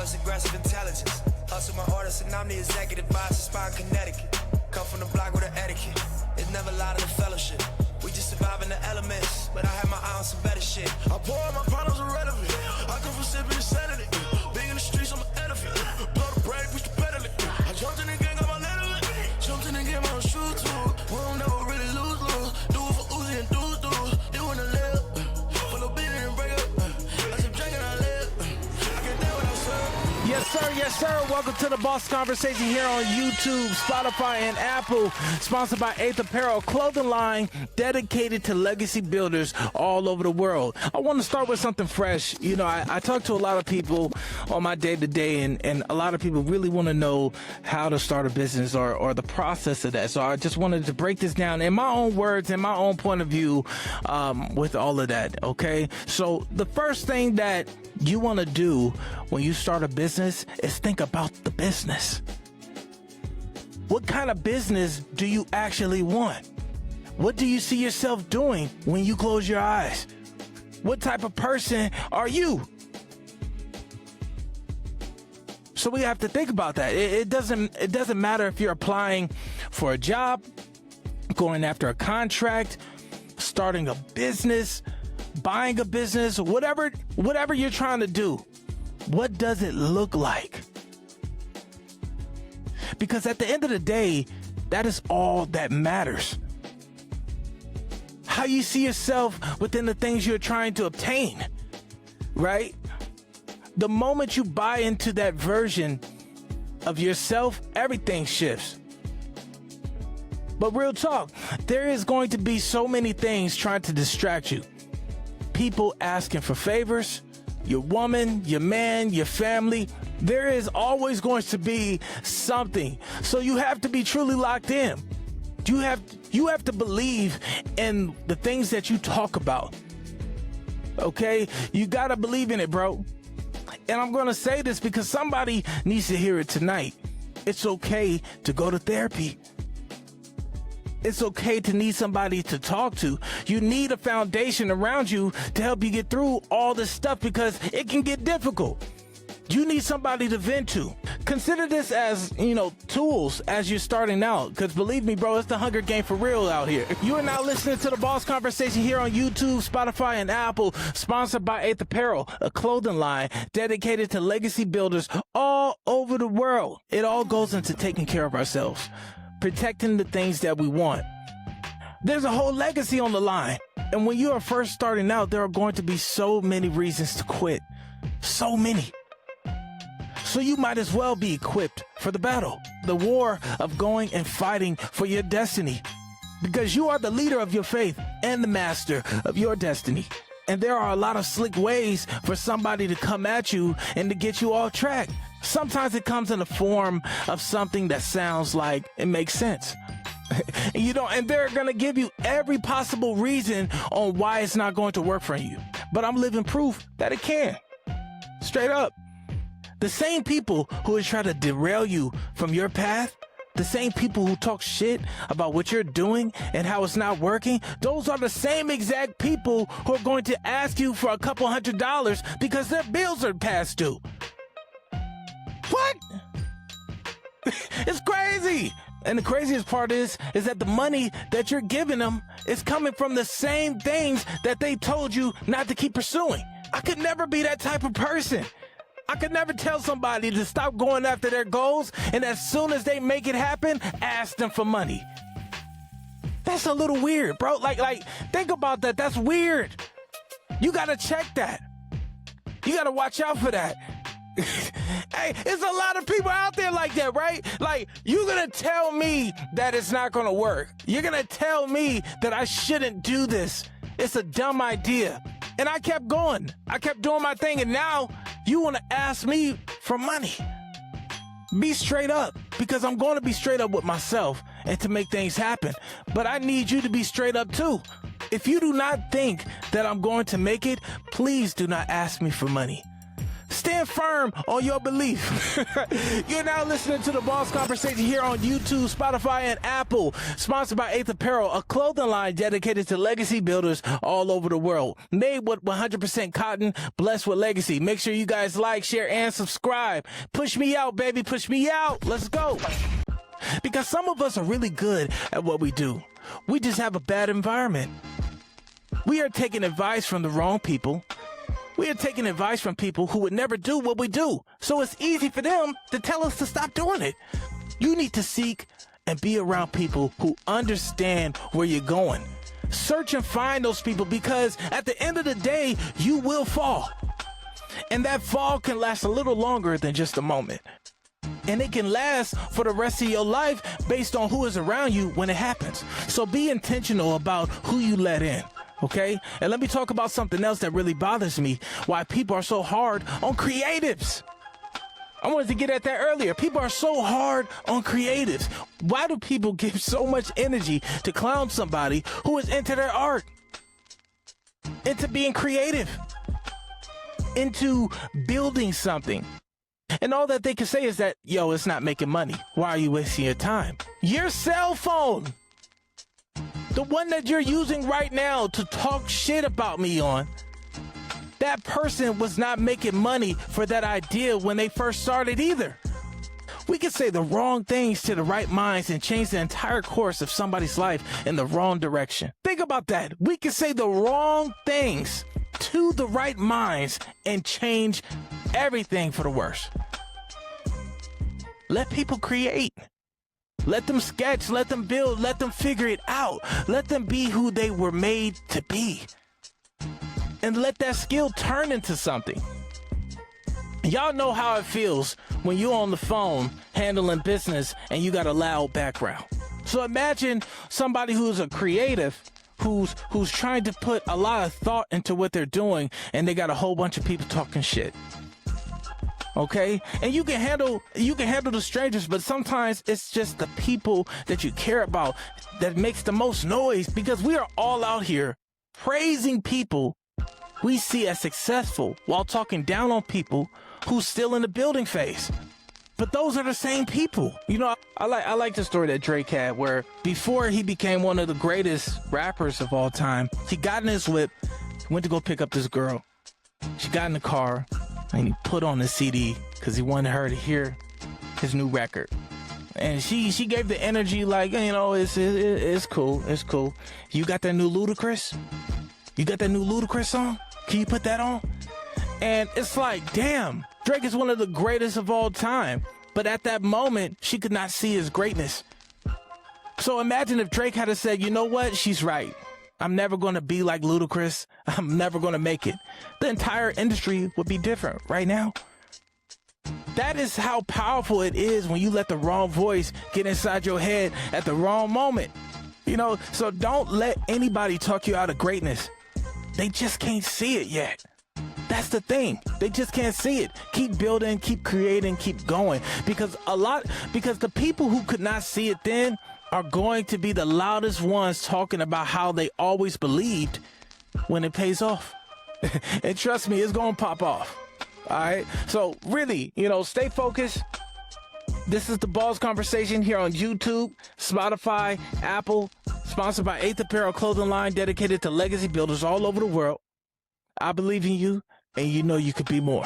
flawless, aggressive intelligence. Hustle my orders and I'm the executive boss of Spine, Connecticut. Come from the block with an etiquette. It's never lie to the fellowship. We just surviving the elements, but I have my eye on some better shit. I pour out my problems irrelevant. I come from sipping insanity. Big in the streets, I'm an elephant. Blow the brake, push the pedal. I jumped in the game, got my letter. Jumped in the game, I'm a shoot too. We don't never really lose. Do it for Uzi and dudes. They wanna live. Full of beat and break up. I said drinking, I live. I can't tell what I said. Yes, sir. Yes, sir. Welcome to the Boss Conversation here on YouTube, Spotify, and Apple. Sponsored by 8th Apparel, clothing line dedicated to legacy builders all over the world. I want to start with something fresh. You know, I talk to a lot of people on my day-to-day, and a lot of people really want to know how to start a business or the process of that. So I just wanted to break this down in my own words, in my own point of view, with all of that, okay? So the first thing that you want to do when you start a business is think about the business. What kind of business do you actually want? What do you see yourself doing when you close your eyes? What type of person are you? So we have to think about that. It doesn't matter if you're applying for a job, going after a contract, starting a business, buying a business, whatever you're trying to do. What does it look like? Because at the end of the day, that is all that matters. How you see yourself within the things you're trying to obtain, right? The moment you buy into that version of yourself, everything shifts. But real talk, there is going to be so many things trying to distract you. People asking for favors, your woman, your man, your family. There is always going to be something. So you have to be truly locked in. You have to believe in the things that you talk about. Okay? You got to believe in it, bro. And I'm going to say this because somebody needs to hear it tonight. It's okay to go to therapy. It's okay to need somebody to talk to. You need a foundation around you to help you get through all this stuff because it can get difficult. You need somebody to vent to. Consider this as, tools as you're starting out. Because believe me, bro, it's the Hunger Game for real out here. You are now listening to the Boss Conversation here on YouTube, Spotify, and Apple. Sponsored by 8th Apparel, a clothing line dedicated to legacy builders all over the world. It all goes into taking care of ourselves, protecting the things that we want. There's a whole legacy on the line. And when you are first starting out, there are going to be so many reasons to quit. So many. So you might as well be equipped for the battle, the war of going and fighting for your destiny. Because you are the leader of your faith and the master of your destiny. And there are a lot of slick ways for somebody to come at you and to get you off track. Sometimes it comes in the form of something that sounds like it makes sense. And they're going to give you every possible reason on why it's not going to work for you. But I'm living proof that it can. Straight up. The same people who are trying to derail you from your path, the same people who talk shit about what you're doing and how it's not working, those are the same exact people who are going to ask you for a couple $100s because their bills are past due. What? It's crazy. And the craziest part is that the money that you're giving them is coming from the same things that they told you not to keep pursuing. I could never be that type of person. I could never tell somebody to stop going after their goals, and as soon as they make it happen, ask them for money. That's a little weird, bro. Like, think about that. That's weird. You gotta check that. You gotta watch out for that. Hey, there's a lot of people out there like that, right? Like, you're gonna tell me that it's not gonna work. You're gonna tell me that I shouldn't do this. It's a dumb idea. And I kept going. I kept doing my thing, and now you want to ask me for money. Be straight up, because I'm going to be straight up with myself and to make things happen. But I need you to be straight up too. If you do not think that I'm going to make it, please do not ask me for money. Stand Stand firm on your belief. You're now listening to the Boss Conversation here on YouTube, Spotify, and Apple. Sponsored by 8th Apparel, a clothing line dedicated to legacy builders all over the world. Made with 100% cotton, blessed with legacy. Make sure you guys like, share, and subscribe. Push me out, baby. Push me out. Let's go. Because some of us are really good at what we do. We just have a bad environment. We are taking advice from the wrong people. We are taking advice from people who would never do what we do. So it's easy for them to tell us to stop doing it. You need to seek and be around people who understand where you're going. Search and find those people, because at the end of the day, you will fall. And that fall can last a little longer than just a moment. And it can last for the rest of your life based on who is around you when it happens. So be intentional about who you let in, okay? And let me talk about something else that really bothers me, why people are so hard on creatives. I wanted to get at that earlier. People are so hard on creatives. Why do people give so much energy to clown somebody who is into their art, into being creative, into building something? And all that they can say is that, yo, it's not making money. Why are you wasting your time? Your cell phone, the one that you're using right now to talk shit about me on, that person was not making money for that idea when they first started either. We can say the wrong things to the right minds and change the entire course of somebody's life in the wrong direction. Think about that. We can say the wrong things to the right minds and change everything for the worse. Let people create. Let them sketch, let them build, let them figure it out. Let them be who they were made to be. And let that skill turn into something. Y'all know how it feels when you're on the phone handling business and you got a loud background. So imagine somebody who's a creative, who's trying to put a lot of thought into what they're doing, and they got a whole bunch of people talking shit. Okay? And you can handle the strangers, but sometimes it's just the people that you care about that makes the most noise, because we are all out here praising people we see as successful while talking down on people who's still in the building phase. But those are the same people. You know, I like the story that Drake had, where before he became one of the greatest rappers of all time, he got in his whip, went to go pick up this girl. She got in the car, and he put on the CD because he wanted her to hear his new record. And she gave the energy like, you know, it's cool, it's cool. You got that new Ludacris? You got that new Ludacris song? Can you put that on? And it's like, damn, Drake is one of the greatest of all time. But at that moment, she could not see his greatness. So imagine if Drake had said, you know what? She's right. I'm never going to be like Ludacris. I'm never going to make it. The entire industry would be different right now. That is how powerful it is when you let the wrong voice get inside your head at the wrong moment. You know, so don't let anybody talk you out of greatness. They just can't see it yet. That's the thing. They just can't see it. Keep building, keep creating, keep going. Because the people who could not see it then are going to be the loudest ones talking about how they always believed when it pays off. And trust me, it's going to pop off. All right. So really, you know, stay focused. This is the Boss Conversation here on YouTube, Spotify, Apple, sponsored by 8th Apparel clothing line dedicated to legacy builders all over the world. I believe in you, and you know you could be more.